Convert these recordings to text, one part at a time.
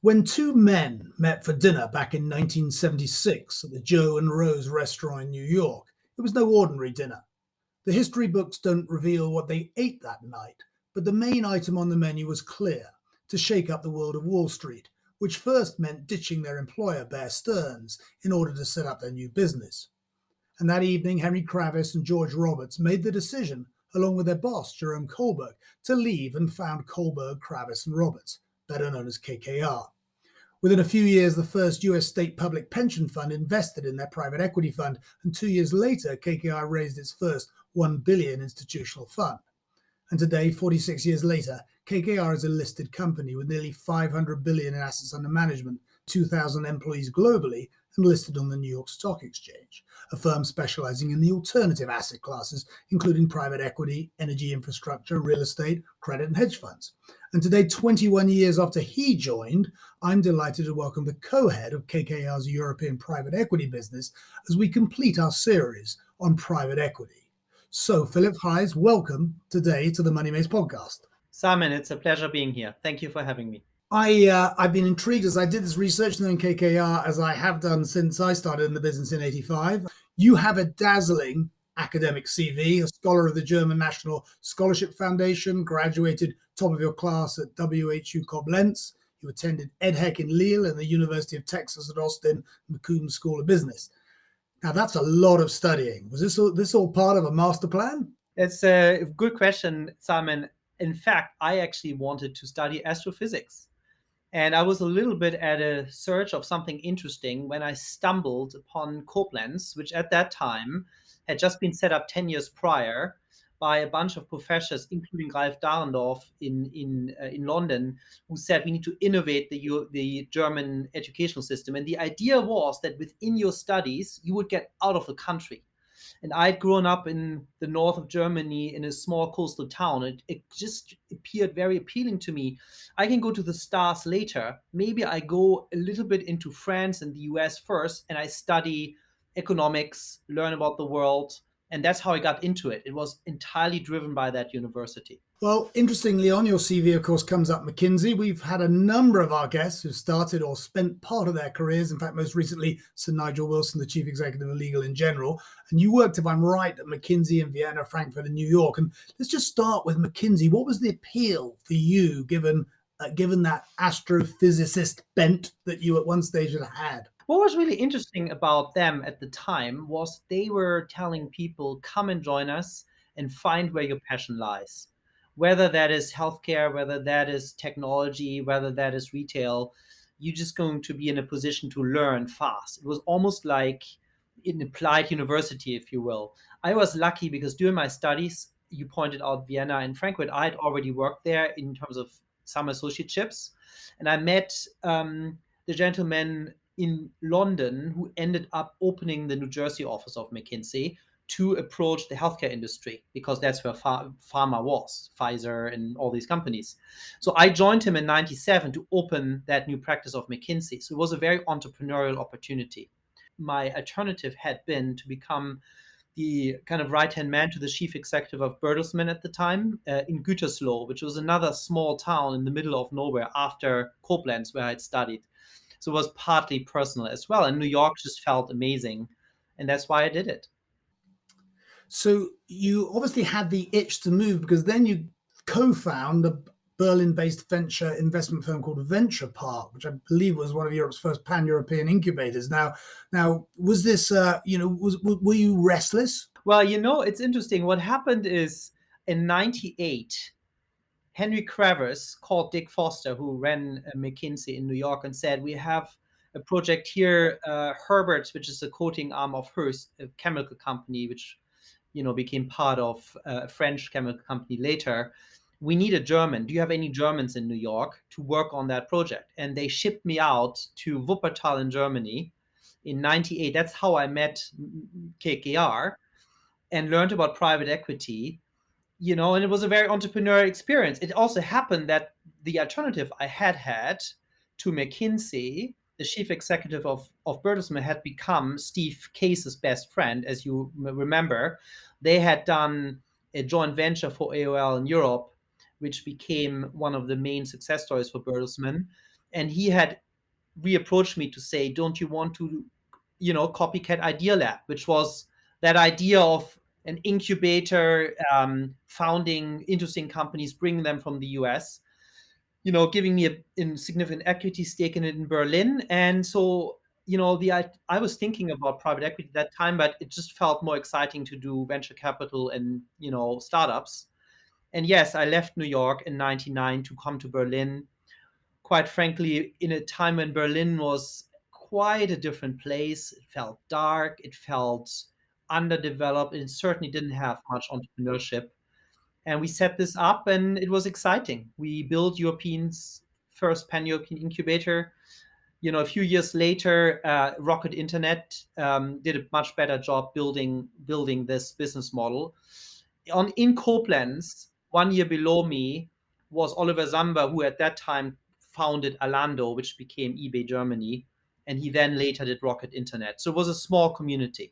When two men met for dinner back in 1976 at the Joe and Rose restaurant in New York, it was no ordinary dinner. The history books don't reveal what they ate that night, but the main item on the menu was clear: to shake up the world of Wall Street, which first meant ditching their employer, Bear Stearns, in order to set up their new business. And that evening, Henry Kravis and George Roberts made the decision, along with their boss, Jerome Kohlberg, to leave and found Kohlberg, Kravis, and Roberts, better known as KKR. Within a few years, the first US state public pension fund invested in their private equity fund, and 2 years later, KKR raised its first $1 billion institutional fund. And today, 46 years later, KKR is a listed company with nearly $500 billion in assets under management, 2,000 employees globally, and listed on the New York Stock Exchange, a firm specializing in the alternative asset classes, including private equity, energy infrastructure, real estate, credit, and hedge funds. And today, 21 years after he joined, I'm delighted to welcome the co-head of KKR's European private equity business as we complete our series on private equity. So, Philipp Freise, welcome today to the Money Maze podcast. Simon, it's a pleasure being here. Thank you for having me. I've been intrigued as I did this research knowing KKR, as I have done since I started in the business in '85. You have a dazzling academic CV, a scholar of the German National Scholarship Foundation, graduated top of your class at WHU Koblenz. You attended EdHec in Lille and the University of Texas at Austin, McCombs School of Business. Now, that's a lot of studying. Was this all part of a master plan? It's a good question, Simon. In fact, I actually wanted to study astrophysics. And I was a little bit at a search of something interesting when I stumbled upon Koblenz, which at that time had just been set up 10 years prior by a bunch of professors, including Ralf Dahrendorf in London, who said we need to innovate the German educational system. And the idea was that within your studies, you would get out of the country. And I'd grown up in the north of Germany in a small coastal town. It just appeared very appealing to me. I can go to the stars later. Maybe I go a little bit into France and the US first, and I study economics, learn about the world. And that's how I got into it. It was entirely driven by that university. Well, interestingly, on your CV, of course, comes up McKinsey. We've had a number of our guests who started or spent part of their careers. In fact, most recently, Sir Nigel Wilson, the chief executive of Legal & General. And you worked, if I'm right, at McKinsey in Vienna, Frankfurt, and New York. And let's just start with McKinsey. What was the appeal for you, given that astrophysicist bent that you at one stage had? What was really interesting about them at the time was they were telling people, come and join us and find where your passion lies. Whether that is healthcare, whether that is technology, whether that is retail, you're just going to be in a position to learn fast. It was almost like an applied university, if you will. I was lucky because during my studies, you pointed out Vienna and Frankfurt, I had already worked there in terms of some associateships. And I met the gentleman in London who ended up opening the New Jersey office of McKinsey to approach the healthcare industry, because that's where pharma was, Pfizer and all these companies. So I joined him in '97 to open that new practice of McKinsey. So it was a very entrepreneurial opportunity. My alternative had been to become the kind of right-hand man to the chief executive of Bertelsmann at the time in Gütersloh, which was another small town in the middle of nowhere after Koblenz, where I'd studied. So it was partly personal as well. And New York just felt amazing. And that's why I did it. So you obviously had the itch to move, because then you co-found a Berlin-based venture investment firm called Venture Park, which I believe was one of Europe's first pan-European incubators. Now, was this, were you restless? Well, it's interesting. What happened is in '98, Henry Kravis called Dick Foster, who ran McKinsey in New York, and said, we have a project here, Herbert's, which is a coating arm of Hearst, a chemical company, which became part of a French chemical company later. We need a German. Do you have any Germans in New York to work on that project? And they shipped me out to Wuppertal in Germany in '98. That's how I met KKR and learned about private equity. And it was a very entrepreneurial experience. It also happened that the alternative I had to McKinsey, the chief executive of Bertelsmann, had become Steve Case's best friend, as you remember. They had done a joint venture for AOL in Europe, which became one of the main success stories for Bertelsmann. And he had reapproached me to say, don't you want to, copycat Idea Lab, which was that idea of an incubator, founding interesting companies, bringing them from the US, giving me a significant equity stake in it in Berlin. And so, I was thinking about private equity at that time, but it just felt more exciting to do venture capital and, startups. And yes, I left New York in 99 to come to Berlin, quite frankly, in a time when Berlin was quite a different place. It felt dark, it felt underdeveloped, and it certainly didn't have much entrepreneurship. And we set this up, and it was exciting. We built Europeans' first pan-European incubator. A few years later, Rocket Internet did a much better job building this business model. In Koblenz, 1 year below me, was Oliver Samba, who at that time founded Alando, which became eBay Germany, and he then later did Rocket Internet. So it was a small community.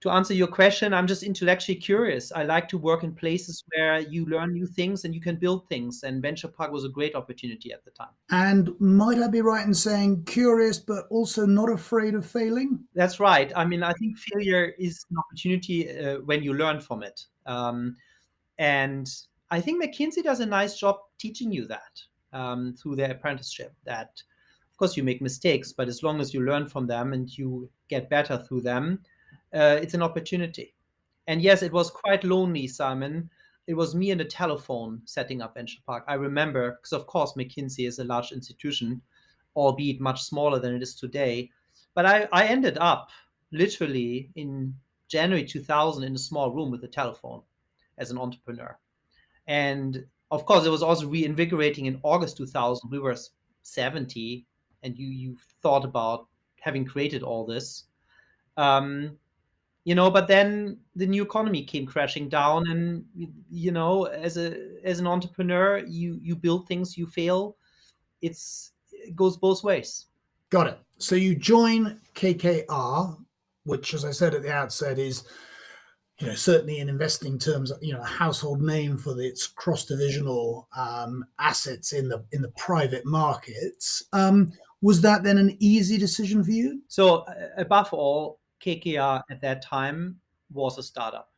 To answer your question, I'm just intellectually curious. I like to work in places where you learn new things and you can build things. And Venture Park was a great opportunity at the time. And might I be right in saying curious, but also not afraid of failing? That's right. I mean, I think failure is an opportunity when you learn from it. And I think McKinsey does a nice job teaching you that through their apprenticeship. That, of course, you make mistakes, but as long as you learn from them and you get better through them, it's an opportunity. And yes, it was quite lonely, Simon. It was me and a telephone setting up Venture Park. I remember, because of course McKinsey is a large institution, albeit much smaller than it is today. But I ended up literally in January 2000 in a small room with a telephone as an entrepreneur. And of course, it was also reinvigorating in August 2000. We were 70, and you thought about having created all this. But then the new economy came crashing down, and as an entrepreneur, you build things, you fail. It goes both ways. Got it. So you join KKR, which, as I said at the outset, is certainly in investing terms, a household name for its cross-divisional assets in the private markets. Was that then an easy decision for you? So above all, KKR at that time was a startup.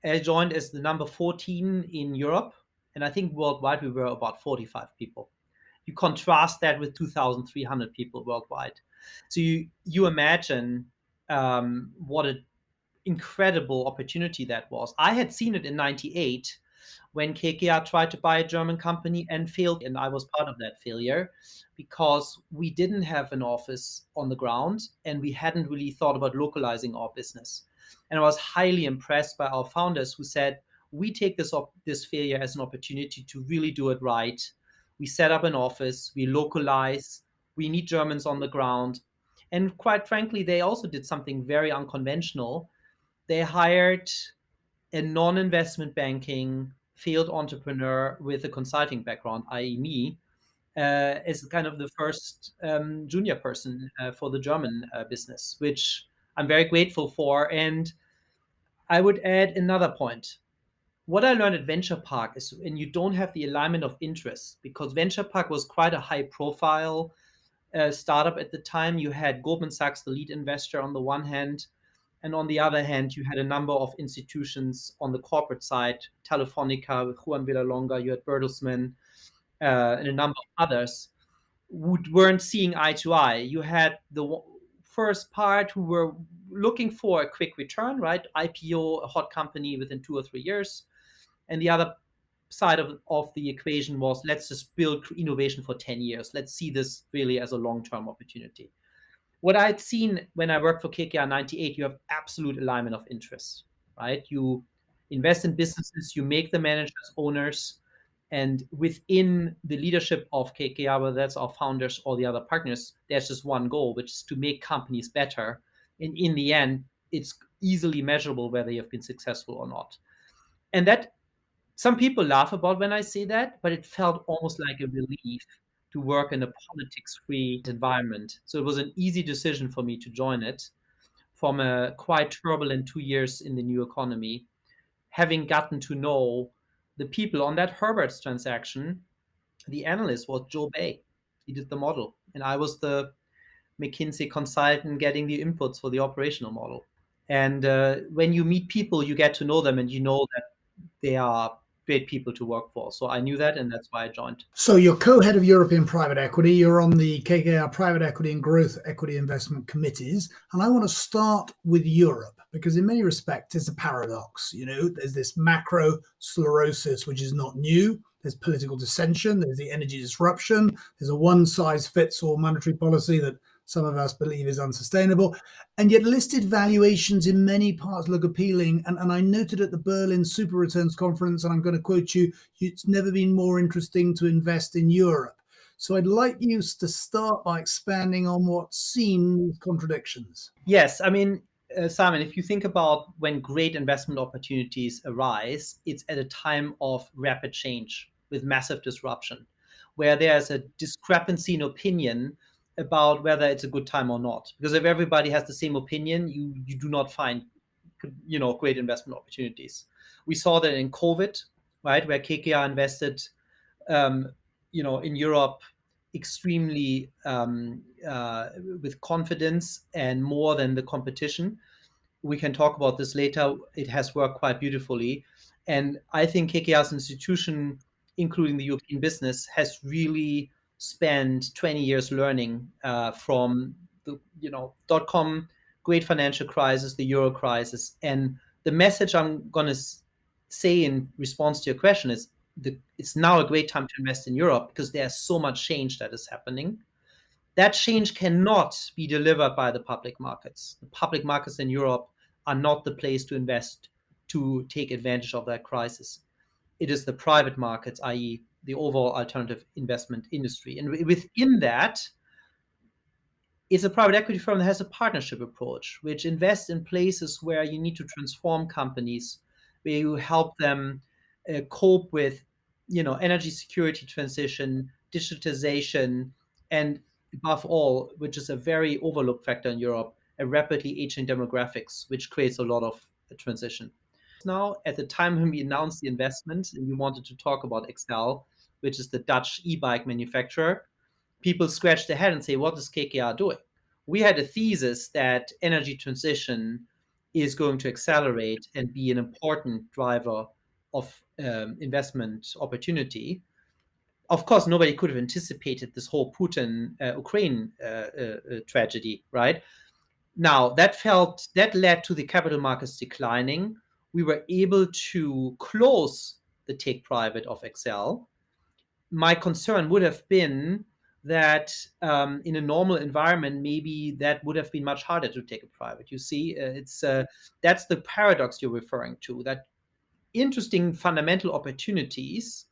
I joined as the number 14 in Europe, and I think worldwide we were about 45 people. You contrast that with 2,300 people worldwide. So you imagine what an incredible opportunity that was. I had seen it in 98 when KKR tried to buy a German company and failed, and I was part of that failure because we didn't have an office on the ground and we hadn't really thought about localizing our business. And I was highly impressed by our founders who said, we take this failure as an opportunity to really do it right. We set up an office, we localize, we need Germans on the ground. And quite frankly, they also did something very unconventional. They hired a non-investment banking field entrepreneur with a consulting background, i.e. me, as kind of the first junior person for the German business, which I'm very grateful for. And I would add another point. What I learned at Venture Park is when you don't have the alignment of interest, because Venture Park was quite a high profile startup at the time. You had Goldman Sachs, the lead investor, on the one hand, and on the other hand, you had a number of institutions on the corporate side, Telefonica with Juan Villalonga, you had Bertelsmann, and a number of others who weren't seeing eye to eye. You had the first part who were looking for a quick return, right? IPO, a hot company within 2 or 3 years. And the other side of the equation was, let's just build innovation for 10 years. Let's see this really as a long-term opportunity. What I'd seen when I worked for KKR 98, you have absolute alignment of interests, right? You invest in businesses, you make the managers owners, and within the leadership of KKR, whether that's our founders or the other partners, there's just one goal, which is to make companies better. And in the end, it's easily measurable whether you've been successful or not. And that, some people laugh about when I say that, but it felt almost like a relief to work in a politics-free environment. So it was an easy decision for me to join it from a quite turbulent 2 years in the new economy, having gotten to know the people on that Herbert's transaction. The analyst was Joe Bay. he did the model, and I was the McKinsey consultant getting the inputs for the operational model. And when you meet people, you get to know them, and you know that they are great people to work for. So I knew that, and that's why I joined. So you're co-head of European private equity. You're on the KKR private equity and growth equity investment committees. And I want to start with Europe because in many respects, it's a paradox. You know, there's this macro sclerosis, which is not new. There's political dissension. There's the energy disruption. There's a one-size-fits-all monetary policy that some of us believe is unsustainable. And yet listed valuations in many parts look appealing. And I noted at the Berlin Super Returns Conference, and I'm going to quote you, it's never been more interesting to invest in Europe. So I'd like you to start by expanding on what seem contradictions. Yes, I mean, Simon, if you think about when great investment opportunities arise, it's at a time of rapid change with massive disruption, where there's a discrepancy in opinion about whether it's a good time or not. Because if everybody has the same opinion, you do not find, great investment opportunities. We saw that in COVID, right, where KKR invested, in Europe extremely with confidence and more than the competition. We can talk about this later. It has worked quite beautifully. And I think KKR's institution, including the European business, has really spent 20 years learning from the dot-com great financial crisis, the Euro crisis. And the message I'm going to say in response to your question is it's now a great time to invest in Europe because there's so much change that is happening. That change cannot be delivered by the public markets. The public markets in Europe are not the place to invest to take advantage of that crisis. It is the private markets, i.e., the overall alternative investment industry. And within that is a private equity firm that has a partnership approach, which invests in places where you need to transform companies, where you help them cope with, energy security transition, digitization, and above all, which is a very overlooked factor in Europe, a rapidly aging demographics, which creates a lot of transition. Now, at the time when we announced the investment and we wanted to talk about Excel, which is the Dutch e-bike manufacturer, people scratch their head and say, what is KKR doing? We had a thesis that energy transition is going to accelerate and be an important driver of investment opportunity. Of course, nobody could have anticipated this whole Putin-Ukraine tragedy, right? Now, that led to the capital markets declining. We were able to close the take private of Excel. My concern would have been that in a normal environment, maybe that would have been much harder to take it private. You see, that's the paradox you're referring to, that interesting fundamental opportunities,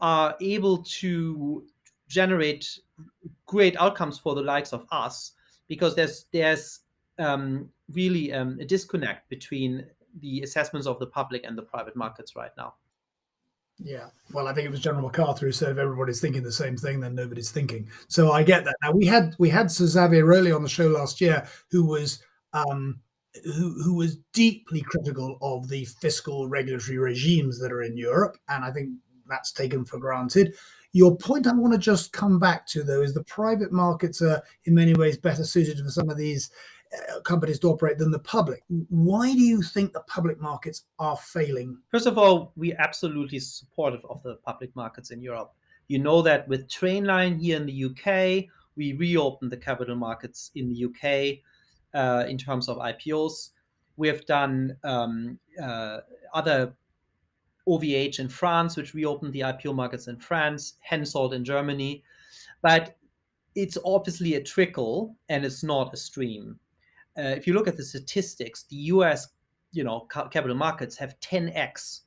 are able to generate great outcomes for the likes of us because there's really a disconnect between the assessments of the public and the private markets right now. Yeah, well, I think it was General MacArthur who said if everybody's thinking the same thing, then nobody's thinking. So I get that. Now we had Sir Xavier Rowley on the show last year, who was deeply critical of the fiscal regulatory regimes that are in Europe, and I think that's taken for granted. Your point I want to just come back to, though, is the private markets are in many ways better suited for some of these companies to operate than the public. Why do you think the public markets are failing? First of all, we're absolutely supportive of the public markets in Europe. You know that with Trainline here in the UK, we reopened the capital markets in the UK in terms of IPOs. We have done other OVH in France, which reopened the IPO markets in France, Hensoldt in Germany. But it's obviously a trickle and it's not a stream. If you look at the statistics, the US, capital markets have 10x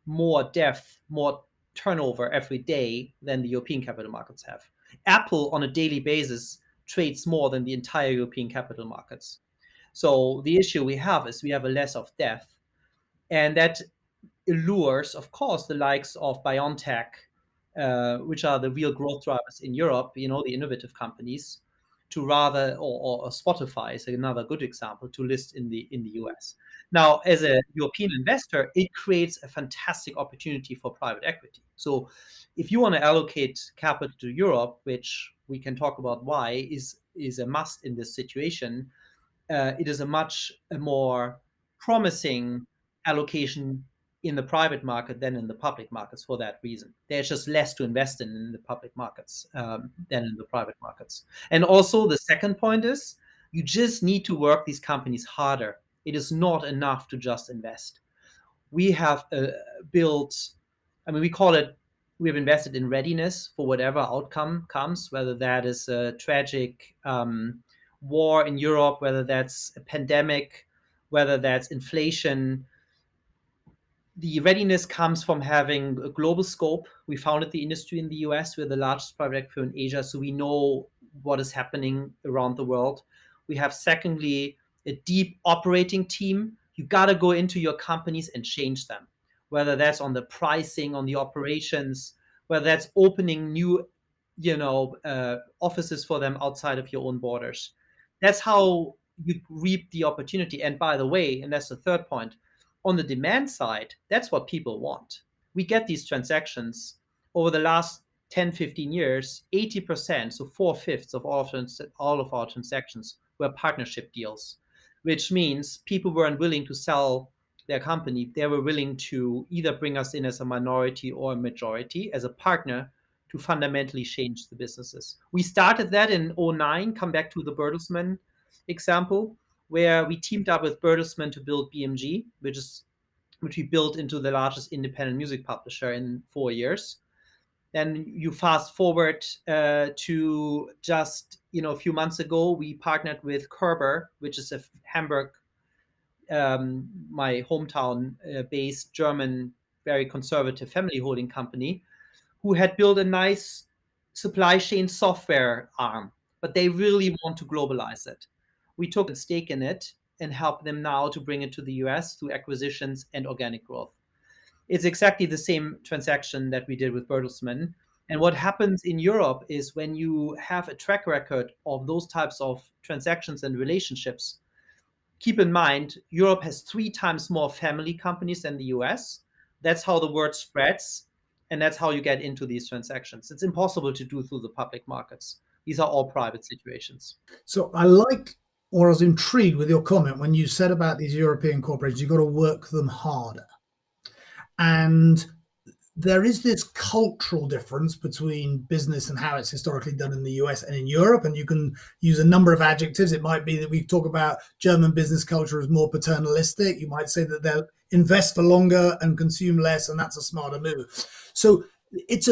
more depth, more turnover every day than the European capital markets have. Apple on a daily basis trades more than the entire European capital markets. So the issue we have is we have a less of depth, and that allures, of course, the likes of BioNTech, which are the real growth drivers in Europe, the innovative companies. to rather, or Spotify is another good example, to list in the US. Now, as a European investor, it creates a fantastic opportunity for private equity. So if you want to allocate capital to Europe, which we can talk about why is a must in this situation, it is a much more promising allocation in the private market than in the public markets for that reason. There's just less to invest in the public markets than in the private markets. And also, the second point is you just need to work these companies harder. It is not enough to just invest. We have built, I mean, we call it, we have invested in readiness for whatever outcome comes, whether that is a tragic war in Europe, whether that's a pandemic, whether that's inflation. The readiness comes from having a global scope. We founded the industry in the US. We're the largest private equity firm in Asia, so we know what is happening around the world. We have, secondly, a deep operating team. You got to go into your companies and change them, whether that's on the pricing, on the operations, whether that's opening new, offices for them outside of your own borders. That's how you reap the opportunity. And by the way, and that's the third point, on the demand side, that's what people want. We get these transactions over the last 10, 15 years, 80%, so 4/5 of all of our transactions were partnership deals, which means people weren't willing to sell their company. They were willing to either bring us in as a minority or a majority, as a partner, to fundamentally change the businesses. We started that in 2009, come back to the Bertelsmann example, where we teamed up with Bertelsmann to build BMG, which we built into the largest independent music publisher in 4 years. Then you fast forward to just a few months ago, we partnered with Kerber, which is a Hamburg, my hometown based German, very conservative family holding company, who had built a nice supply chain software arm, but they really want to globalize it. We took a stake in it and helped them now to bring it to the US through acquisitions and organic growth. It's exactly the same transaction that we did with Bertelsmann. And what happens in Europe is, when you have a track record of those types of transactions and relationships, keep in mind, Europe has 3 times more family companies than the US. That's how the word spreads. And that's how you get into these transactions. It's impossible to do through the public markets. These are all private situations. So I liked, or I was intrigued with your comment when you said about these European corporations, you've got to work them harder. And there is this cultural difference between business and how it's historically done in the US and in Europe. And you can use a number of adjectives. It might be that we talk about German business culture as more paternalistic. You might say that they'll invest for longer and consume less, and that's a smarter move. So it's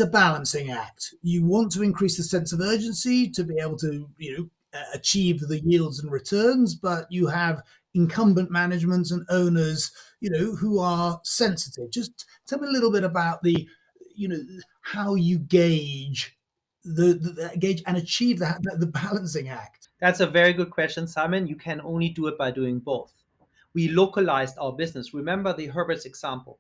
a balancing act. You want to increase the sense of urgency to be able to achieve the yields and returns, but you have incumbent managements and owners who are sensitive. Just tell me a little bit about how you gauge gauge and achieve the balancing act. That's a very good question, Simon. You can only do it by doing both. We localized our business. Remember the Herbert's example.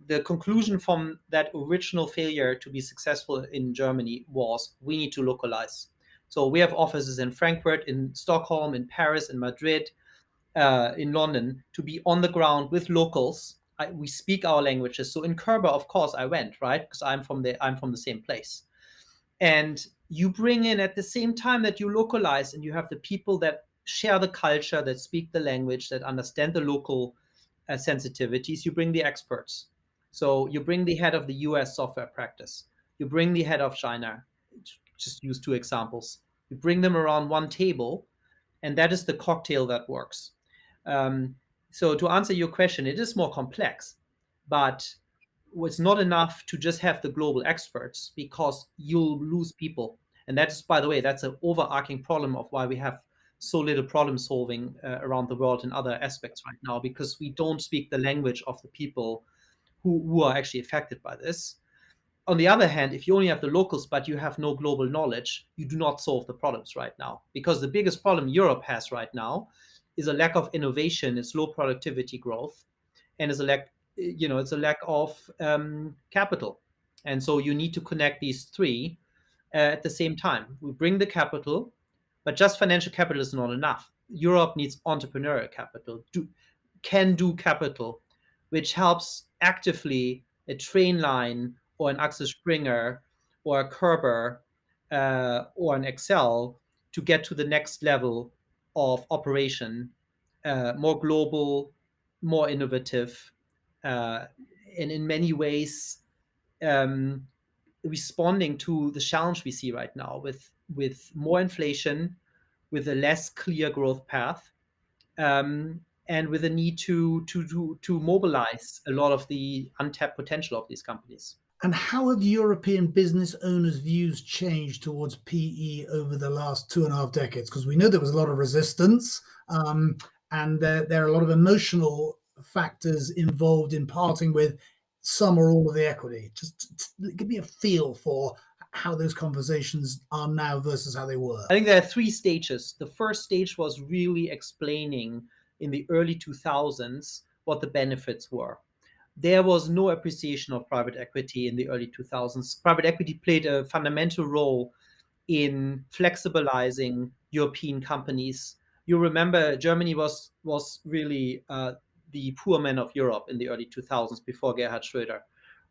The conclusion from that original failure to be successful in Germany was, we need to localize. So we have offices in Frankfurt, in Stockholm, in Paris, in Madrid, in London, to be on the ground with locals. We speak our languages. So in Kerber, of course, I went, right? Because I'm from the same place. And you bring in, at the same time that you localize, and you have the people that share the culture, that speak the language, that understand the local sensitivities, you bring the experts. So you bring the head of the US software practice. You bring the head of China. Just use 2 examples. You bring them around one table, and that is the cocktail that works. So to answer your question, it is more complex, but it's not enough to just have the global experts, because you'll lose people. And that is, by the way, that's an overarching problem of why we have so little problem solving around the world in other aspects right now, because we don't speak the language of the people who are actually affected by this. On the other hand, if you only have the locals, but you have no global knowledge, you do not solve the problems right now. Because the biggest problem Europe has right now is a lack of innovation, it's low productivity growth, and it's a lack of capital. And so you need to connect these 3 at the same time. We bring the capital, But just financial capital is not enough. Europe needs entrepreneurial capital, can-do capital, which helps actively a train line or an Axel Springer or a Kerber or an Excel to get to the next level of operation, more global, more innovative, uh, and in many ways um, responding to the challenge we see right now with more inflation, with a less clear growth path, and with a need to mobilize a lot of the untapped potential of these companies. And how have European business owners' views changed towards PE over the last 2.5 decades? Because we know there was a lot of resistance, and there are a lot of emotional factors involved in parting with some or all of the equity. Just give me a feel for how those conversations are now versus how they were. I think there are three stages. The first stage was really explaining in the early 2000s what the benefits were. There was no appreciation of private equity in the early 2000s. Private equity played a fundamental role in flexibilizing European companies. You remember Germany was really the poor man of Europe in the early 2000s before Gerhard Schröder,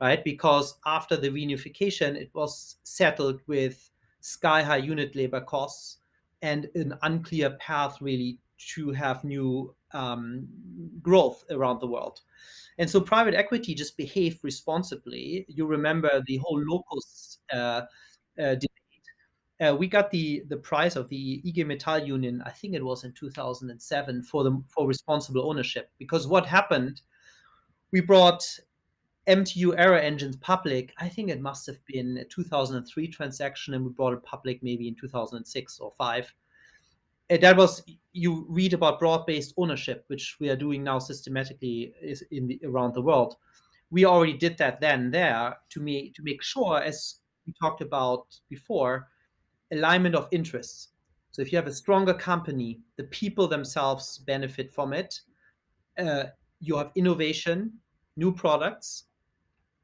right? Because after the reunification, it was settled with sky-high unit labor costs and an unclear path really to have new growth around the world. And so private equity just behaved responsibly. You remember the whole locus debate. We got the prize of the IG Metall Union, I think it was in 2007, for responsible ownership. Because what happened, we brought MTU aero engines public. I think it must have been a 2003 transaction, and we brought it public maybe in 2006 or 5. That was, you read about broad-based ownership, which we are doing now systematically around the world. We already did that then there to make sure, as we talked about before, alignment of interests. So if you have a stronger company, the people themselves benefit from it. You have innovation, new products,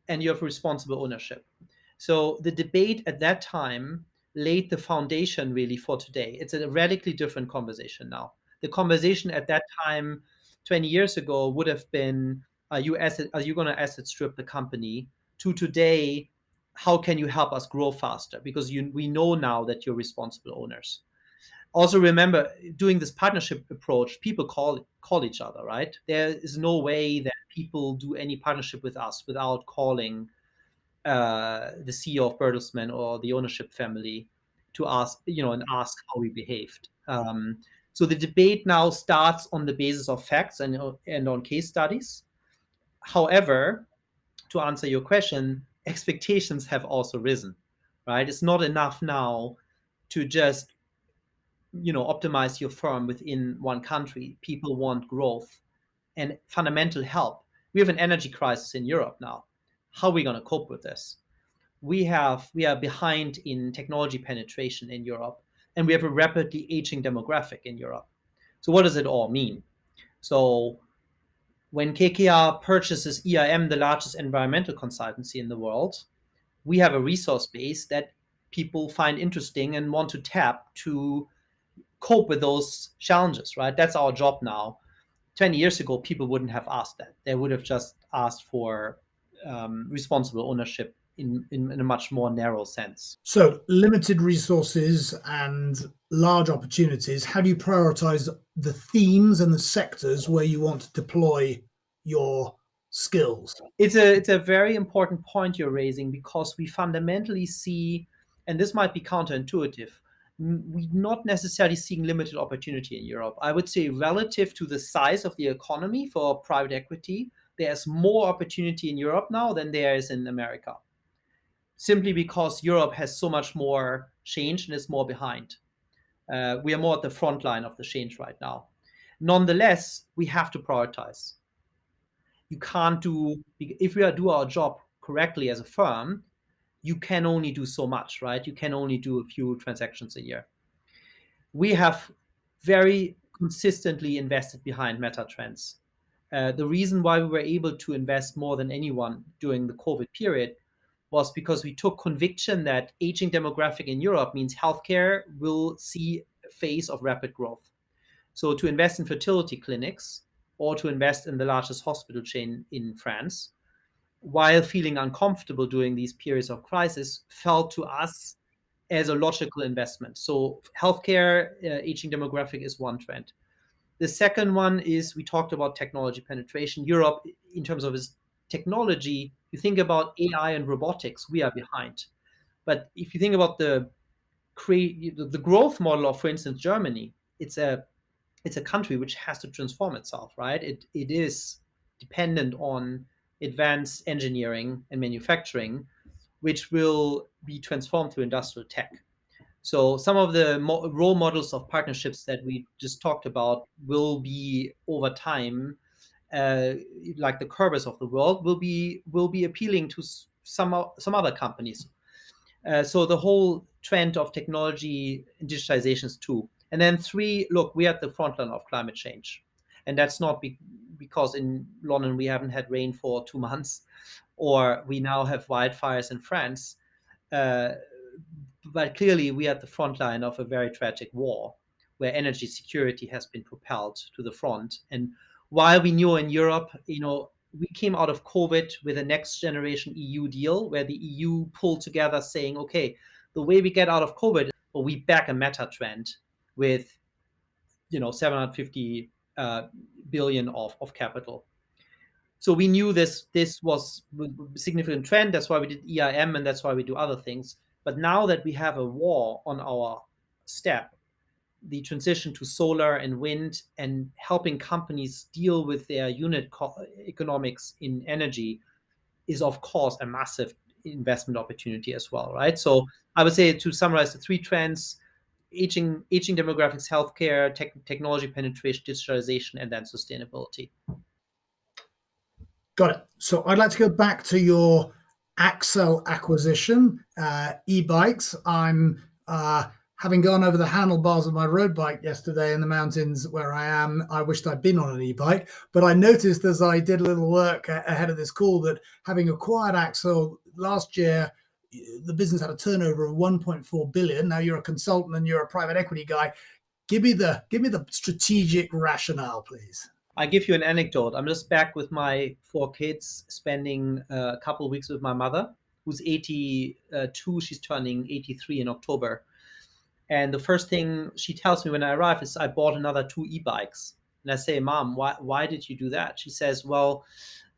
and you have responsible ownership. So the debate at that time laid the foundation really for today. It's a radically different conversation now. The conversation at that time, 20 years ago, would have been, are you going to asset strip the company? To today, how can you help us grow faster? Because we know now that you're responsible owners. Also remember, doing this partnership approach, people call each other, right? There is no way that people do any partnership with us without calling the CEO of Bertelsmann or the ownership family to ask, and ask how we behaved. So the debate now starts on the basis of facts and on case studies. However, to answer your question, expectations have also risen, right? It's not enough now to just optimize your firm within one country. People want growth and fundamental help. We have an energy crisis in Europe now. How are we going to cope with this? We are behind in technology penetration in Europe, and we have a rapidly aging demographic in Europe. So what does it all mean? So when KKR purchases EIM, the largest environmental consultancy in the world, we have a resource base that people find interesting and want to tap to cope with those challenges, right? That's our job now. 20 years ago, people wouldn't have asked that. They would have just asked for responsible ownership in a much more narrow sense. So limited resources and large opportunities. How do you prioritize the themes and the sectors where you want to deploy your skills? It's a very important point you're raising, because we fundamentally see, and this might be counterintuitive, we're not necessarily seeing limited opportunity in Europe. I would say relative to the size of the economy for private equity, there's more opportunity in Europe now than there is in America, simply because Europe has so much more change and is more behind. We are more at the front line of the change right now. Nonetheless, we have to prioritize. You can't if we do our job correctly as a firm, you can only do so much, right? You can only do a few transactions a year. We have very consistently invested behind meta trends. The reason why we were able to invest more than anyone during the COVID period was because we took conviction that aging demographic in Europe means healthcare will see phase of rapid growth. So to invest in fertility clinics or to invest in the largest hospital chain in France, while feeling uncomfortable during these periods of crisis, felt to us as a logical investment. So healthcare, aging demographic is one trend. The second one is we talked about technology penetration. Europe, in terms of its technology, you think about AI and robotics, we are behind. But if you think about the growth model of, for instance, Germany, it's a country which has to transform itself, right? It is dependent on advanced engineering and manufacturing, which will be transformed through industrial tech. So some of the role models of partnerships that we just talked about will be over time, like the Kerbers of the world, will be appealing to some other companies. So the whole trend of technology and digitization is two. And then three, look, we're at the front line of climate change. And that's not because in London we haven't had rain for 2 months, or we now have wildfires in France. But clearly we are at the front line of a very tragic war where energy security has been propelled to the front. And while we knew in Europe, we came out of COVID with a next generation EU deal where the EU pulled together saying, okay, the way we get out of COVID, well, we back a meta trend with 750 billion of capital. So we knew this was a significant trend. That's why we did EIM and that's why we do other things. But now that we have a war on our step, the transition to solar and wind and helping companies deal with their unit economics in energy is, of course, a massive investment opportunity as well, right? So I would say, to summarize the three trends: aging demographics, healthcare, technology penetration, digitalization, and then sustainability. Got it. So I'd like to go back to your Axel acquisition, e-bikes. I'm having gone over the handlebars of my road bike yesterday in the mountains where I am. I wished I'd been on an e-bike, but I noticed as I did a little work ahead of this call that having acquired Axel last year, the business had a turnover of 1.4 billion. Now you're a consultant and you're a private equity guy. Give me the strategic rationale, please. I give you an anecdote. I'm just back with my 4 kids, spending a couple of weeks with my mother, who's 82. She's turning 83 in October. And the first thing she tells me when I arrive is, I bought another 2 e-bikes. And I say, Mom, why did you do that? She says, well,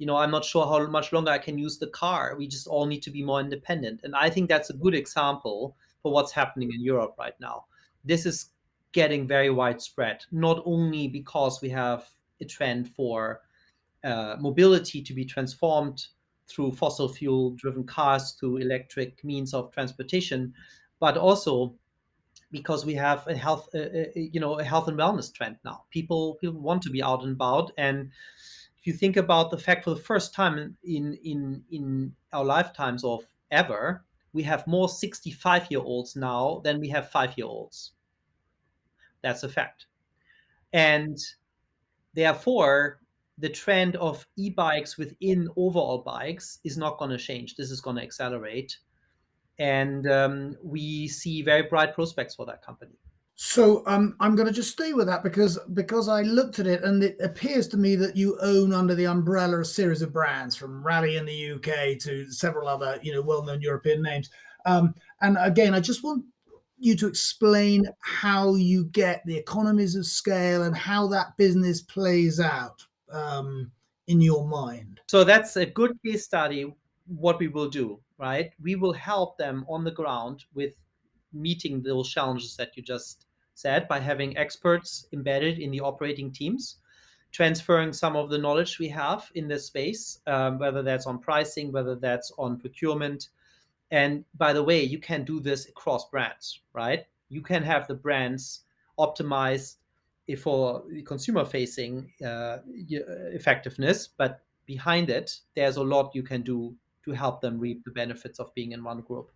I'm not sure how much longer I can use the car. We just all need to be more independent. And I think that's a good example for what's happening in Europe right now. This is getting very widespread, not only because we have a trend for mobility to be transformed through fossil fuel driven cars, through electric means of transportation, but also because we have a health and wellness trend now. People want to be out and about. And if you think about the fact, for the first time in our lifetimes of ever, we have more 65-year-olds now than we have 5-year-olds. That's a fact. And therefore, the trend of e-bikes within overall bikes is not going to change. This is going to accelerate. And we see very bright prospects for that company. So I'm going to just stay with that because I looked at it and it appears to me that you own under the umbrella a series of brands, from Rally in the UK to several other well-known European names. And again, I just want you to explain how you get the economies of scale and how that business plays out in your mind. So that's a good case study. What we will do, right? We will help them on the ground with meeting those challenges that you just said, by having experts embedded in the operating teams, transferring some of the knowledge we have in this space, whether that's on pricing, whether that's on procurement. And by the way, you can do this across brands, right? You can have the brands optimized for consumer facing effectiveness, but behind it, there's a lot you can do to help them reap the benefits of being in one group.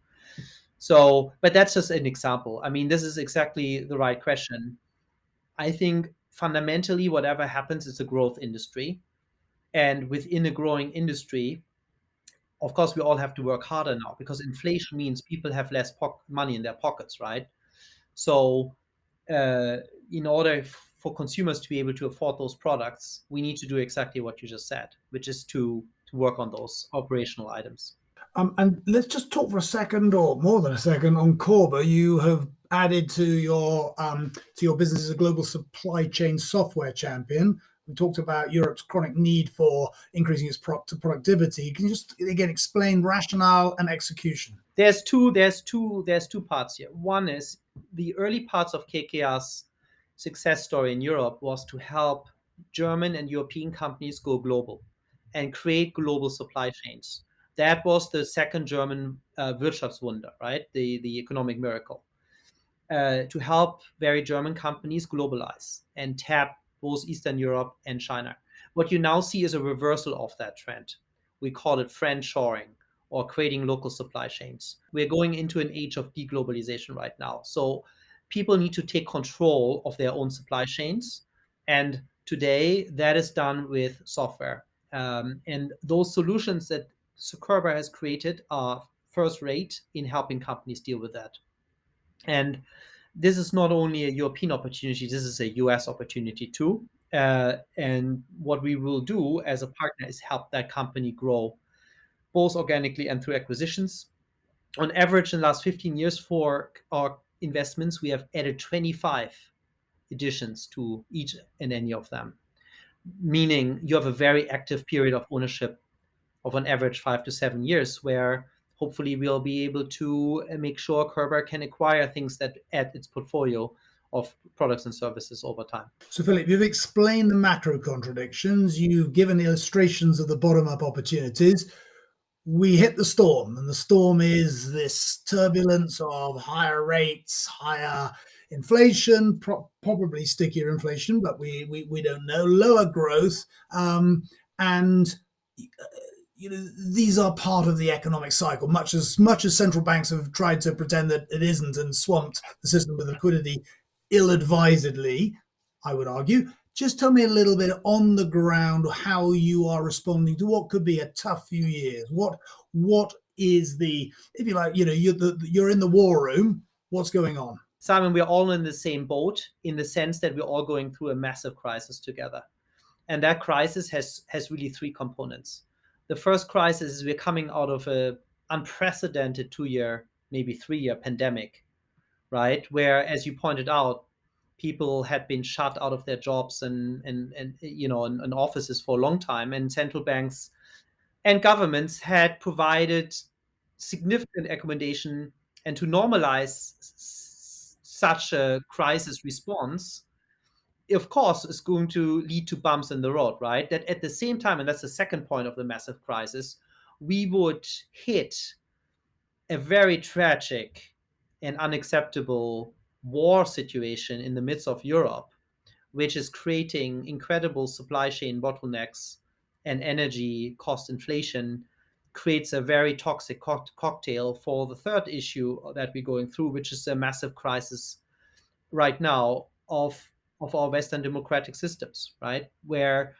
So, but that's just an example. I mean, this is exactly the right question. I think fundamentally, whatever happens, it's a growth industry. And within a growing industry, of course, we all have to work harder now, because inflation means people have less money in their pockets, right? So in order for consumers to be able to afford those products, we need to do exactly what you just said, which is to work on those operational items. And let's just talk for a second, or more than a second, on Corba. You have added to your business as a global supply chain software champion. We talked about Europe's chronic need for increasing its productivity. Can you just again explain rationale and execution? There's two parts here. One is the early parts of KKR's success story in Europe was to help German and European companies go global and create global supply chains. That was the second German Wirtschaftswunder, right? The economic miracle. To help very German companies globalize and tap both Eastern Europe and China. What you now see is a reversal of that trend. We call it friendshoring or creating local supply chains. We're going into an age of deglobalization right now. So people need to take control of their own supply chains. And today that is done with software. And those solutions that Sukurba has created are first rate in helping companies deal with that. And this is not only a European opportunity, this is a US opportunity too. And what we will do as a partner is help that company grow both organically and through acquisitions. On average, in the last 15 years for our investments, we have added 25 additions to each and any of them, meaning you have a very active period of ownership of on average 5 to 7 years, where hopefully we'll be able to make sure Kerber can acquire things that add its portfolio of products and services over time. So, Philip, you've explained the macro contradictions. You've given illustrations of the bottom-up opportunities. We hit the storm, and the storm is this turbulence of higher rates, higher inflation, probably stickier inflation, but we don't know, lower growth, and these are part of the economic cycle. Much as central banks have tried to pretend that it isn't and swamped the system with liquidity ill-advisedly, I would argue. Just tell me a little bit on the ground how you are responding to what could be a tough few years. What is the, if you like, you're in the war room. What's going on? Simon, we're all in the same boat in the sense that we're all going through a massive crisis together. And that crisis has really three components. The first crisis is we're coming out of an unprecedented 2-year, maybe 3-year pandemic, right? Where, as you pointed out, people had been shut out of their jobs and offices for a long time, and central banks and governments had provided significant accommodation. And to normalize such a crisis response, of course, is going to lead to bumps in the road, right? That at the same time, and that's the second point of the massive crisis, we would hit a very tragic and unacceptable war situation in the midst of Europe, which is creating incredible supply chain bottlenecks, and energy cost inflation creates a very toxic cocktail for the third issue that we're going through, which is a massive crisis right now of our Western democratic systems, right? Where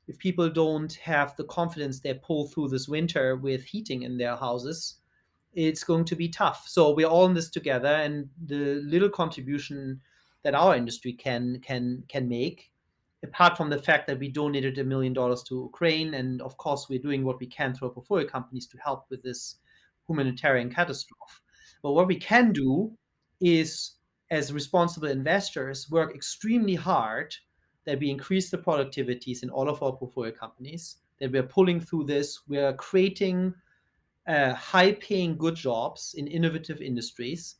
if people don't have the confidence they pull through this winter with heating in their houses, it's going to be tough. So we're all in this together, and the little contribution that our industry can make, apart from the fact that we donated $1 million to Ukraine, and of course we're doing what we can through our portfolio companies to help with this humanitarian catastrophe. But what we can do is, as responsible investors, work extremely hard that we increase the productivities in all of our portfolio companies, that we're pulling through this, we're creating high-paying good jobs in innovative industries,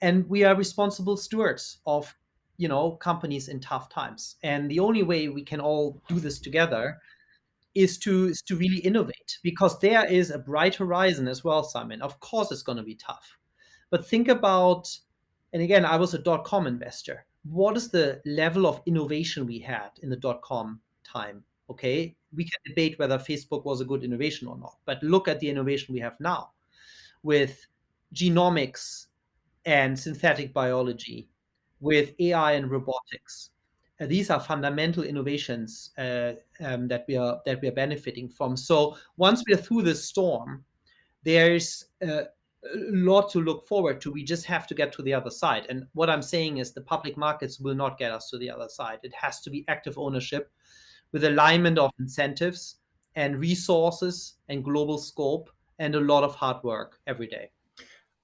and we are responsible stewards of companies in tough times. And the only way we can all do this together is to really innovate, because there is a bright horizon as well, Simon. Of course, it's going to be tough, but think about, and again, I was a .com investor. What is the level of innovation we had in the .com time? Okay, we can debate whether Facebook was a good innovation or not, but look at the innovation we have now with genomics and synthetic biology, with AI and robotics. These are fundamental innovations that we are benefiting from. So once we are through this storm, there's lot to look forward to. We just have to get to the other side. And what I'm saying is the public markets will not get us to the other side. It has to be active ownership with alignment of incentives and resources and global scope and a lot of hard work every day.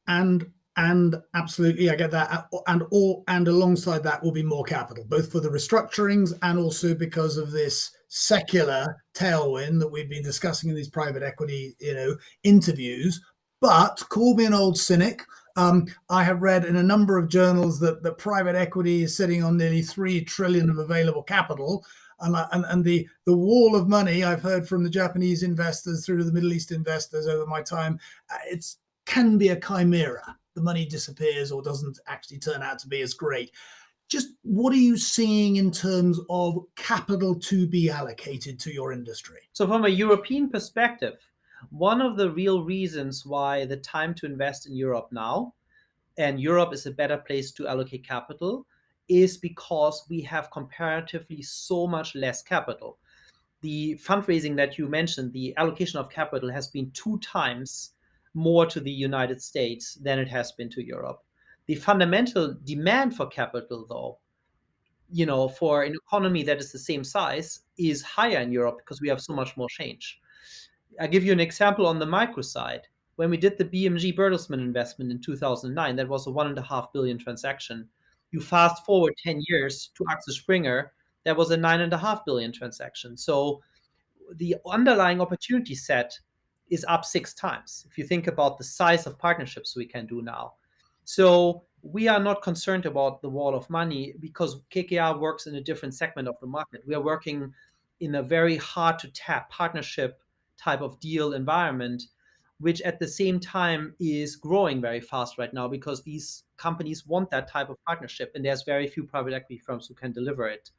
And absolutely, I get that. And alongside that will be more capital, both for the restructurings and also because of this secular tailwind that we've been discussing in these private equity, interviews. But call me an old cynic. I have read in a number of journals that the private equity is sitting on nearly 3 trillion of available capital. And the wall of money I've heard from the Japanese investors through to the Middle East investors over my time, it's can be a chimera. The money disappears or doesn't actually turn out to be as great. Just what are you seeing in terms of capital to be allocated to your industry? So from a European perspective, one of the real reasons why the time to invest in Europe now, and Europe is a better place to allocate capital, is because we have comparatively so much less capital. The fundraising that you mentioned, the allocation of capital has been 2 times more to the United States than it has been to Europe. The fundamental demand for capital, though, for an economy that is the same size, is higher in Europe because we have so much more change. I'll give you an example on the micro side. When we did the BMG Bertelsmann investment in 2009, that was a 1.5 billion transaction. You fast forward 10 years to Axel Springer, that was a 9.5 billion transaction. So the underlying opportunity set is up 6 times if you think about the size of partnerships we can do now. So we are not concerned about the wall of money because KKR works in a different segment of the market. We are working in a very hard to tap partnership type of deal environment, which at the same time is growing very fast right now because these companies want that type of partnership, and there's very few private equity firms who can deliver it.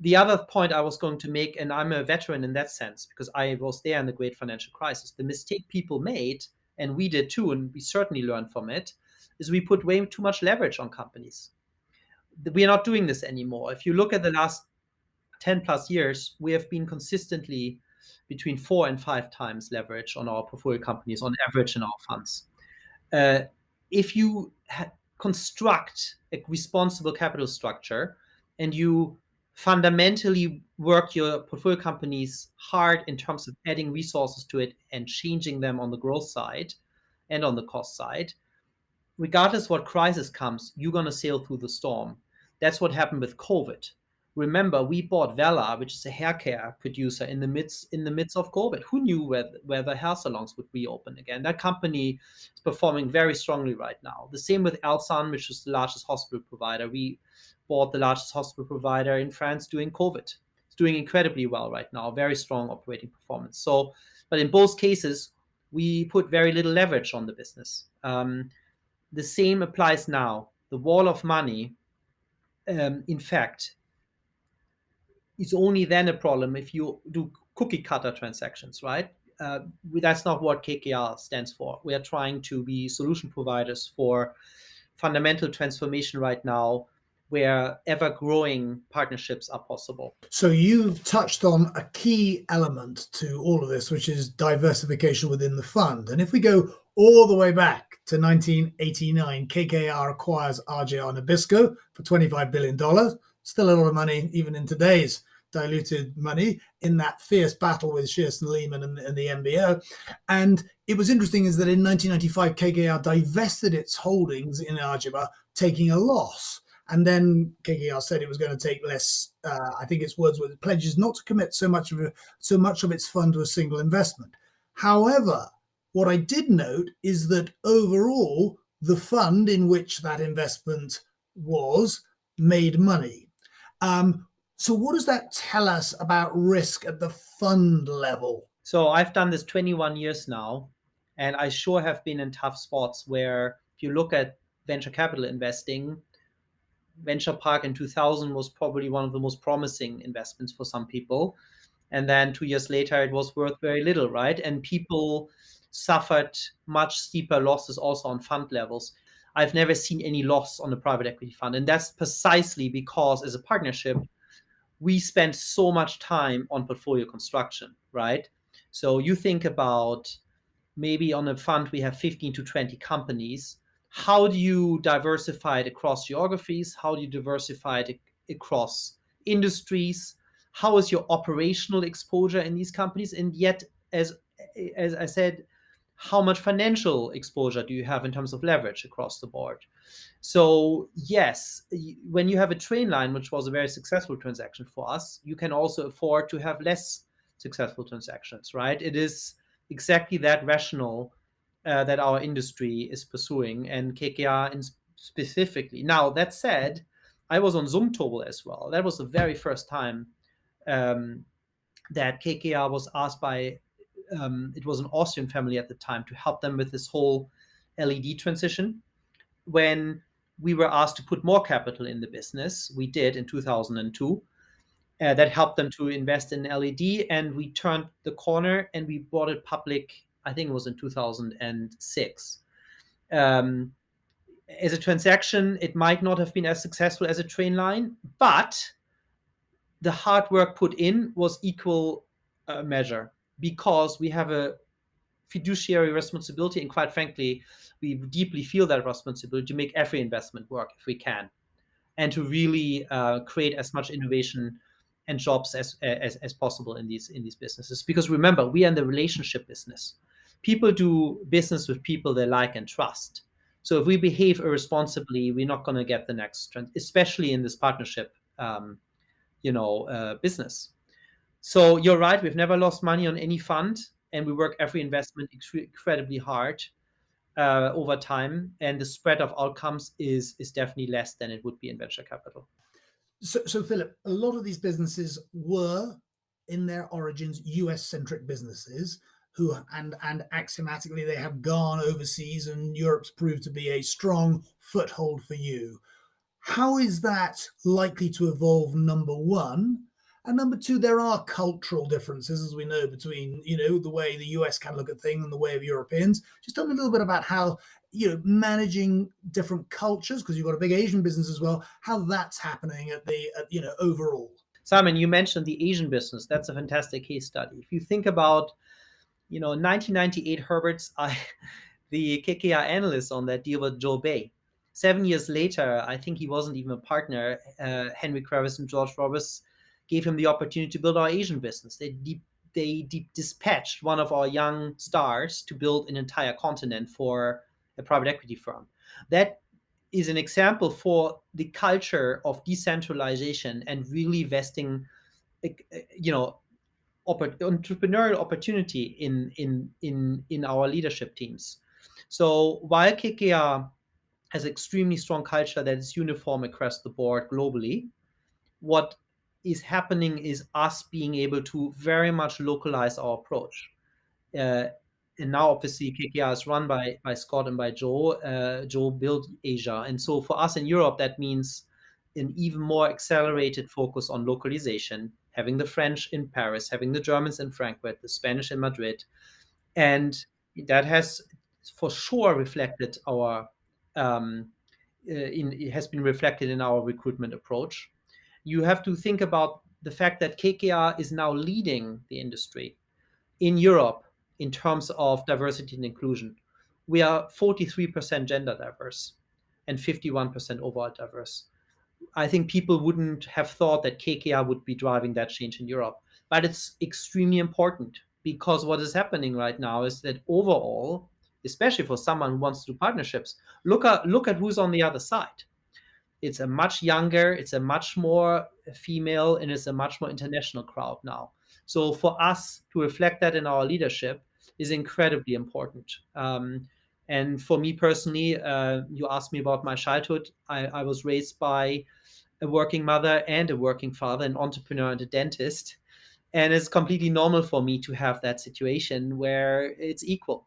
The other point I was going to make, and I'm a veteran in that sense because I was there in the great financial crisis, the mistake people made, and we did too, and we certainly learned from it, is we put way too much leverage on companies. We are not doing this anymore. If you look at the last 10 plus years, we have been consistently between 4 and 5 times leverage on our portfolio companies on average in our funds. If you construct a responsible capital structure and you fundamentally work your portfolio companies hard in terms of adding resources to it and changing them on the growth side and on the cost side, regardless what crisis comes, you're going to sail through the storm. That's what happened with COVID. Remember, we bought Vela, which is a hair care producer, in the midst of COVID. Who knew where the hair salons would reopen again? That company is performing very strongly right now. The same with Elsan, which is the largest hospital provider. We bought the largest hospital provider in France during COVID. It's doing incredibly well right now, very strong operating performance. So, but in both cases, we put very little leverage on the business. The same applies now. The wall of money, in fact, is only then a problem if you do cookie cutter transactions, right? That's not what KKR stands for. We are trying to be solution providers for fundamental transformation right now, where ever-growing partnerships are possible. So you've touched on a key element to all of this, which is diversification within the fund. And if we go all the way back to 1989, KKR acquires RJR Nabisco for $25 billion. Still a lot of money, even in today's diluted money, in that fierce battle with Shearson Lehman and the MBO. And it was interesting is that in 1995, KKR divested its holdings in RJR, taking a loss. And then KKR said it was going to take less. I think its words were pledges not to commit so much of its fund to a single investment. However, what I did note is that overall, the fund in which that investment was made money. So what does that tell us about risk at the fund level? So I've done this 21 years now, and I sure have been in tough spots where if you look at venture capital investing, Venture Park in 2000 was probably one of the most promising investments for some people. And then 2 years later, it was worth very little, right? And people suffered much steeper losses also on fund levels. I've never seen any loss on a private equity fund. And that's precisely because as a partnership, we spend so much time on portfolio construction, right? So you think about maybe on a fund we have 15 to 20 companies. How do you diversify it across geographies? How do you diversify it across industries? How is your operational exposure in these companies? And yet, as I said, how much financial exposure do you have in terms of leverage across the board? So yes, when you have a train line, which was a very successful transaction for us, you can also afford to have less successful transactions, right? It is exactly that rationale that our industry is pursuing, and KKR specifically. Now, that said, I was on Zumtobel as well. That was the very first time um, that KKR was asked by, it was an Austrian family at the time, to help them with this whole LED transition. When we were asked to put more capital in the business, we did in 2002. That helped them to invest in LED, and we turned the corner and we brought it public. I think it was in 2006. As a transaction, it might not have been as successful as a train line, but the hard work put in was equal measure, because we have a fiduciary responsibility, and quite frankly, we deeply feel that responsibility to make every investment work if we can, and to really create as much innovation and jobs as possible in these businesses. Because remember, we are in the relationship business. People do business with people they like and trust. So if we behave irresponsibly, we're not going to get the next trend, especially in this partnership, business. So you're right. We've never lost money on any fund, and we work every investment incredibly hard over time. And the spread of outcomes is definitely less than it would be in venture capital. So Philip, a lot of these businesses were, in their origins, US-centric businesses and axiomatically they have gone overseas, and Europe's proved to be a strong foothold for you. How is that likely to evolve, number one? And number two, there are cultural differences, as we know, between, the way the US can look at things and the way of Europeans. Just tell me a little bit about how, managing different cultures, because you've got a big Asian business as well, how that's happening overall. Simon, you mentioned the Asian business. That's a fantastic case study. If you think about, 1998 Herbert's, the KKR analyst on that deal with Joe Bay. 7 years later, I think he wasn't even a partner. Henry Kravis and George Roberts gave him the opportunity to build our Asian business. They dispatched one of our young stars to build an entire continent for a private equity firm. That is an example for the culture of decentralization and really vesting, entrepreneurial opportunity in our leadership teams. So while KKR has extremely strong culture that is uniform across the board globally, what is happening is us being able to very much localize our approach. And now, obviously, KKR is run by Scott and by Joe. Joe built Asia. And so for us in Europe, that means an even more accelerated focus on localization, having the French in Paris, having the Germans in Frankfurt, the Spanish in Madrid. And that has for sure reflected it has been reflected in our recruitment approach. You have to think about the fact that KKR is now leading the industry in Europe in terms of diversity and inclusion. We are 43% gender diverse and 51% overall diverse. I think people wouldn't have thought that KKR would be driving that change in Europe, but it's extremely important, because what is happening right now is that overall, especially for someone who wants to do partnerships, look at who's on the other side. It's a much younger, it's a much more female, and it's a much more international crowd now. So for us to reflect that in our leadership is incredibly important. And for me personally, you asked me about my childhood. I was raised by a working mother and a working father, an entrepreneur and a dentist. And it's completely normal for me to have that situation where it's equal.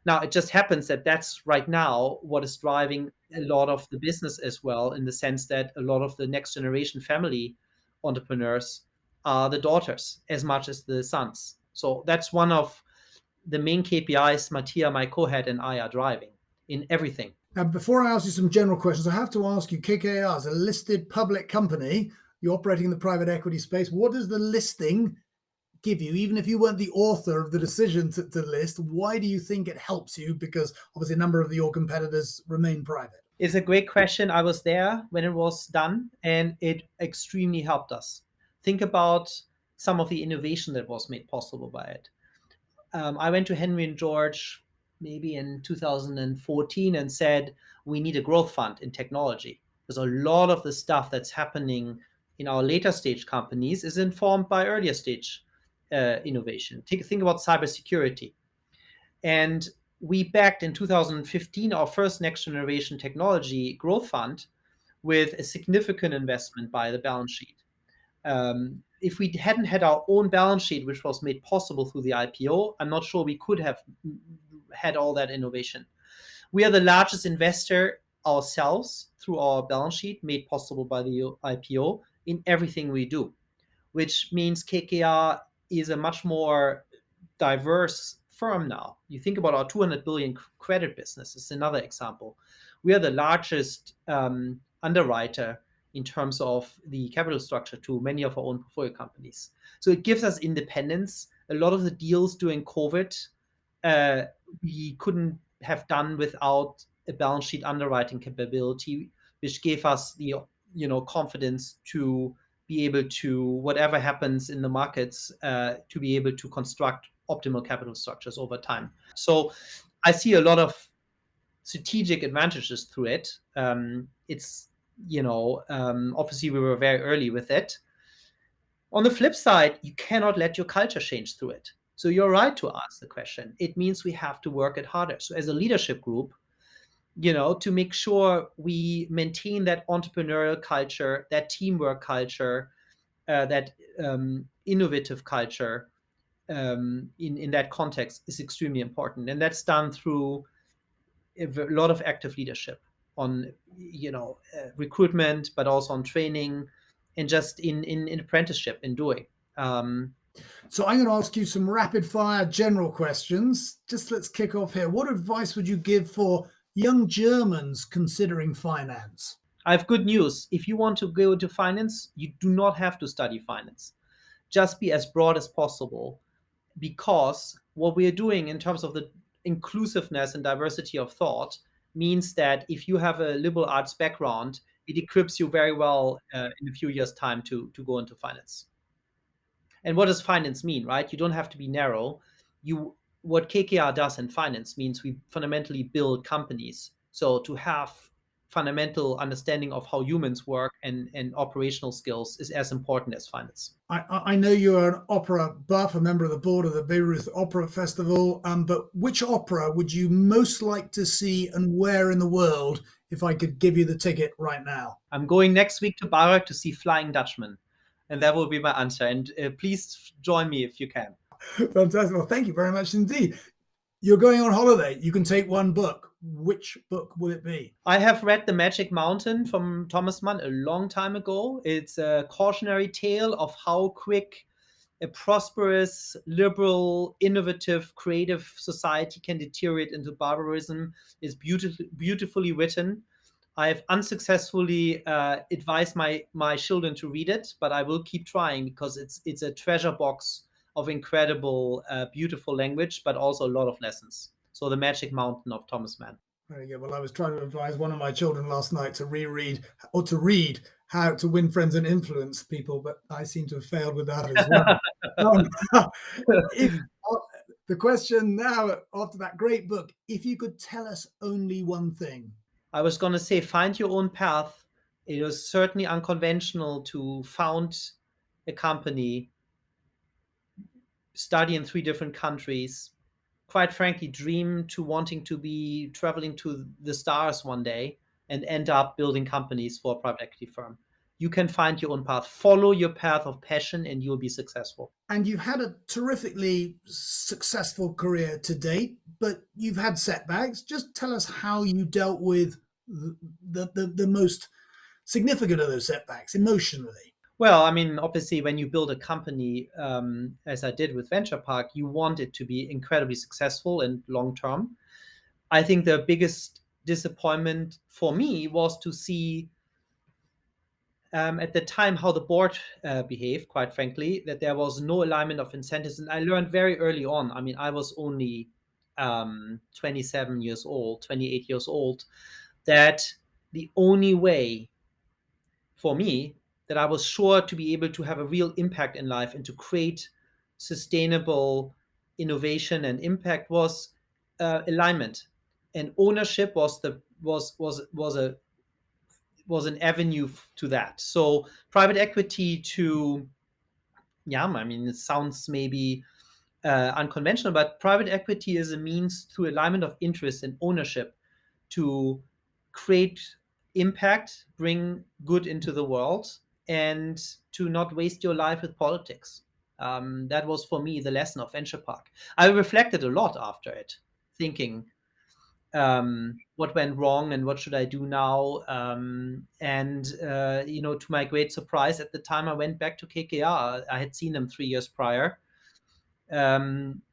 Now, it just happens that that's right now what is driving a lot of the business as well, in the sense that a lot of the next generation family entrepreneurs are the daughters as much as the sons. So that's one of the main KPIs Mattia, my co-head, and I are driving in everything. Now, before I ask you some general questions, I have to ask you, KKR is a listed public company. You're operating in the private equity space. What does the listing give you, even if you weren't the author of the decision to list? Why do you think it helps you? Because obviously a number of your competitors remain private. It's a great question. I was there when it was done, and it extremely helped us. Think about some of the innovation that was made possible by it. I went to Henry and George maybe in 2014 and said, we need a growth fund in technology. Because a lot of the stuff that's happening in our later stage companies is informed by earlier stage innovation. Think about cybersecurity. And we backed in 2015 our first next generation technology growth fund with a significant investment by the balance sheet. If we hadn't had our own balance sheet, which was made possible through the IPO, I'm not sure we could have had all that innovation. We are the largest investor ourselves through our balance sheet, made possible by the IPO, in everything we do, which means KKR is a much more diverse firm now. You think about our 200 billion credit business is another example. We are the largest underwriter in terms of the capital structure to many of our own portfolio companies. So it gives us independence. A lot of the deals during COVID we couldn't have done without a balance sheet underwriting capability, which gave us the confidence to be able to, whatever happens in the markets, to be able to construct optimal capital structures over time. So I see a lot of strategic advantages through it. It's obviously we were very early with it. On the flip side, you cannot let your culture change through it. So you're right to ask the question. It means we have to work it harder. So as a leadership group, to make sure we maintain that entrepreneurial culture, that teamwork culture, that innovative culture in that context is extremely important. And that's done through a lot of active leadership on recruitment, but also on training and just in apprenticeship in doing. So I'm going to ask you some rapid fire general questions. Just let's kick off here. What advice would you give for young Germans considering finance? I have good news. If you want to go into finance, you do not have to study finance. Just be as broad as possible, because what we are doing in terms of the inclusiveness and diversity of thought means that if you have a liberal arts background, it equips you very well in a few years' time to go into finance. And what does finance mean, right? You don't have to be narrow. What KKR does in finance means we fundamentally build companies. So to have fundamental understanding of how humans work and operational skills is as important as finance. I know you're an opera buff, a member of the board of the Bayreuth Opera Festival, but which opera would you most like to see and where in the world if I could give you the ticket right now? I'm going next week to Bayreuth to see Flying Dutchman, and that will be my answer. And please join me if you can. Fantastic. Well, thank you very much indeed. You're going on holiday. You can take one book. Which book will it be? I have read The Magic Mountain from Thomas Mann a long time ago. It's a cautionary tale of how quick a prosperous, liberal, innovative, creative society can deteriorate into barbarism. It's beautifully written. I've unsuccessfully advised my children to read it, but I will keep trying because it's a treasure box of incredible, beautiful language, but also a lot of lessons. So The Magic Mountain of Thomas Mann. Very good. Well, I was trying to advise one of my children last night to read How to Win Friends and Influence People, but I seem to have failed with that as well. The question now, after that great book, if you could tell us only one thing. I was going to say, find your own path. It was certainly unconventional to found a company, study in 3 different countries, quite frankly, dream to wanting to be traveling to the stars one day and end up building companies for a private equity firm. You can find your own path. Follow your path of passion and you'll be successful. And you've had a terrifically successful career to date, but you've had setbacks. Just tell us how you dealt with the most significant of those setbacks emotionally. Well, I mean, obviously, when you build a company, as I did with Venture Park, you want it to be incredibly successful and long-term. I think the biggest disappointment for me was to see at the time how the board behaved, quite frankly, that there was no alignment of incentives. And I learned very early on. I mean, I was only 27 years old, 28 years old, that the only way for me that I was sure to be able to have a real impact in life and to create sustainable innovation and impact was alignment, and ownership was an avenue to that. So private equity to, yeah, I mean, it sounds maybe unconventional, but private equity is a means through alignment of interest and ownership to create impact, bring good into the world, and to not waste your life with politics. That was for me the lesson of Venture Park. I reflected a lot after it, thinking what went wrong and what should I do now. To my great surprise, at the time I went back to KKR. I had seen them 3 years prior. Um,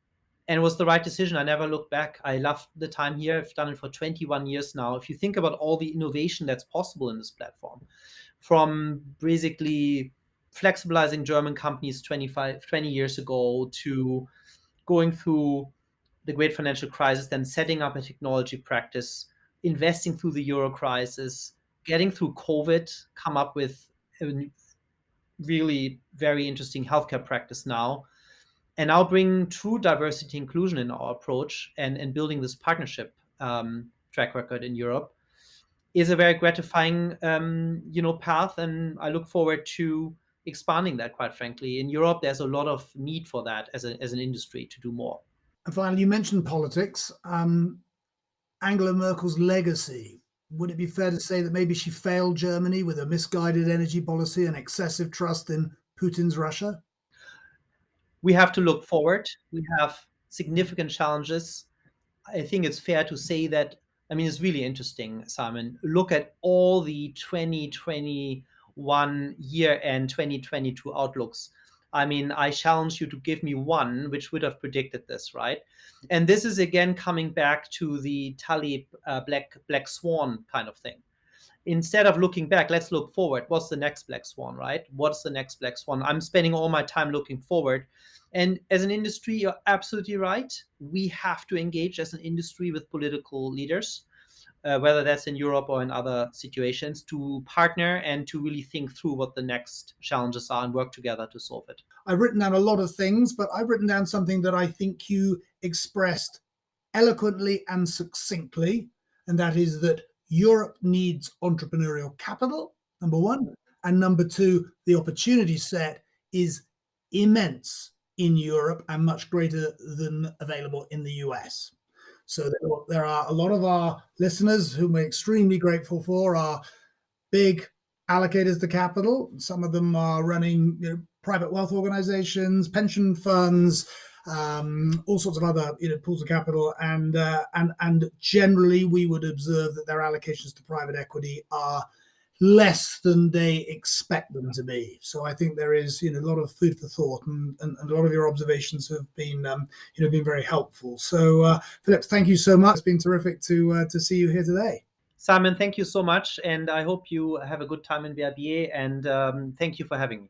and it was the right decision. I never looked back. I loved the time here. I've done it for 21 years now. If you think about all the innovation that's possible in this platform, from basically flexibilizing German companies 20 years ago to going through the great financial crisis, then setting up a technology practice, investing through the Euro crisis, getting through COVID, come up with a really very interesting healthcare practice now, and now bring true diversity inclusion in our approach, and building this partnership track record in Europe is a very gratifying path, and I look forward to expanding that. Quite frankly, in Europe, there's a lot of need for that as an industry to do more. And finally, you mentioned politics. Angela Merkel's legacy. Would it be fair to say that maybe she failed Germany with a misguided energy policy and excessive trust in Putin's Russia? We have to look forward. We have significant challenges. I think it's fair to say that, I mean, it's really interesting, Simon. Look at all the 2021 year and 2022 outlooks. I mean, I challenge you to give me one which would have predicted this, right? And this is again coming back to the Talib black swan kind of thing. Instead of looking back, let's look forward. What's the next black swan, right? What's the next black swan? I'm spending all my time looking forward. And as an industry, you're absolutely right. We have to engage as an industry with political leaders, whether that's in Europe or in other situations, to partner and to really think through what the next challenges are and work together to solve it. I've written down a lot of things, but I've written down something that I think you expressed eloquently and succinctly, and that is that Europe needs entrepreneurial capital, number one. And number two, the opportunity set is immense in Europe and much greater than available in the US. So there are a lot of our listeners whom we're extremely grateful for are big allocators to capital. Some of them are running private wealth organizations, pension funds, all sorts of other pools of capital, and generally we would observe that their allocations to private equity are less than they expect them to be. So I think there is a lot of food for thought, and a lot of your observations have been been very helpful. So Philipp, thank you so much. It's been terrific to see you here today. Simon, thank you so much, and I hope you have a good time in BRBA, and thank you for having me.